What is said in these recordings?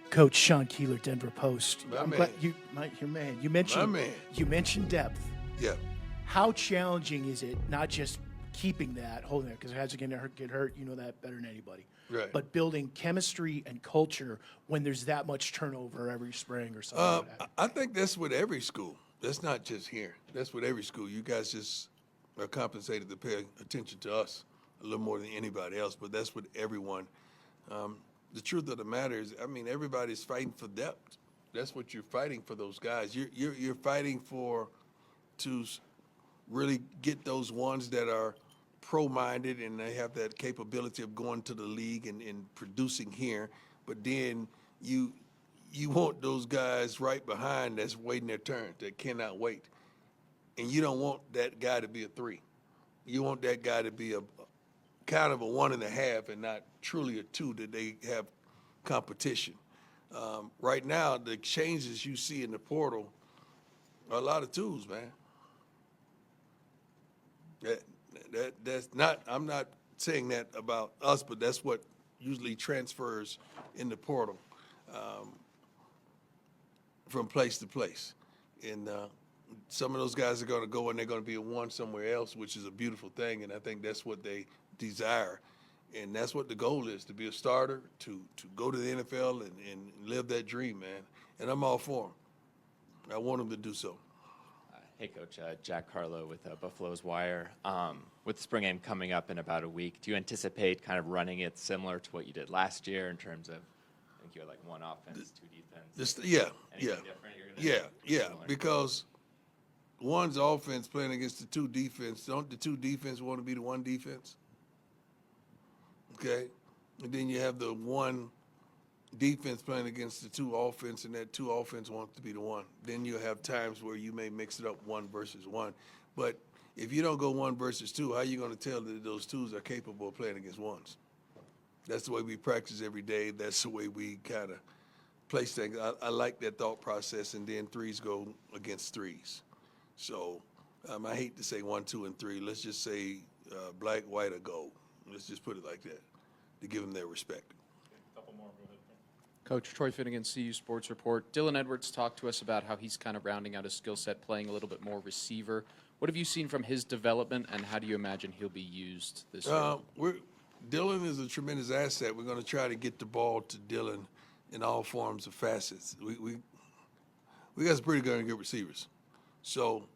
Coach Sean Keeler, Denver Post. My man. Glad your man. You mentioned My man. You mentioned depth. Yeah. How challenging is it not just keeping that, holding it, because it has to get hurt, you know that better than anybody. Right. But building chemistry and culture when there's that much turnover every spring or something like that. I think that's with every school. That's not just here. That's with every school. You guys just are compensated to pay attention to us a little more than anybody else, but that's with everyone. The truth of the matter is, I mean, everybody's fighting for depth. That's what you're fighting for, those guys. You're fighting to really get those ones that are pro-minded and they have that capability of going to the league and producing here. But then you want those guys right behind that's waiting their turn, that cannot wait. And you don't want that guy to be a 3. You want that guy to be a kind of a 1.5 and not truly a 2, that they have competition. Right now, the changes you see in the portal are a lot of 2s, man. That's not. I'm not saying that about us, but that's what usually transfers in the portal from place to place. And some of those guys are going to go and they're going to be a 1 somewhere else, which is a beautiful thing. And I think that's what they desire. And that's what the goal is, to be a starter, to go to the NFL and live that dream, man. And I'm all for them. I want them to do so. Hey, Coach. Jack Harlow with Buffalo's Wire. With the spring game coming up in about a week, do you anticipate kind of running it similar to what you did last year in terms of, I think you had like 1 offense, 2 defense? Anything different you're gonna do? Because one's offense playing against the 2 defense. Don't the 2 defense want to be the 1 defense? Okay? And then you have the 1 defense playing against the 2 offense, and that 2 offense wants to be the 1. Then you have times where you may mix it up 1 versus 1. But if you don't go 1 versus 2, how are you going to tell that those 2s are capable of playing against 1s? That's the way we practice every day. That's the way we kind of place things. I like that thought process, and then 3s go against 3s. So I hate to say 1, 2, and 3. Let's just say black, white, or gold. Let's just put it like that to give them their respect. Coach Troy Finnegan, CU Sports Report. Dylan Edwards talked to us about how he's kind of rounding out his skill set, playing a little bit more receiver. What have you seen from his development, and how do you imagine he'll be used this year? Dylan is a tremendous asset. We're going to try to get the ball to Dylan in all forms of facets. We got some pretty good receivers. So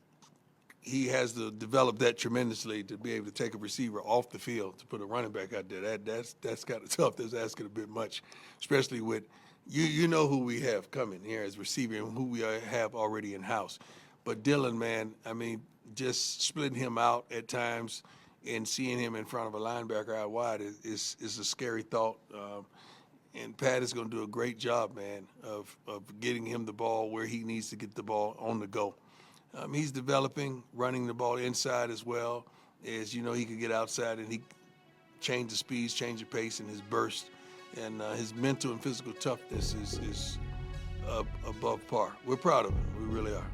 he has to develop that tremendously to be able to take a receiver off the field to put a running back out there. That's kind of tough. That's asking a bit much, especially with you know who we have coming here as receiver and who we have already in-house. But Dylan, man, I mean, just splitting him out at times and seeing him in front of a linebacker out wide is a scary thought. And Pat is going to do a great job, man, of getting him the ball where he needs to get the ball on the go. He's developing, running the ball inside as well. As you know, he can get outside and he change the speeds, change the pace, and his burst. And his mental and physical toughness is above par. We're proud of him. We really are.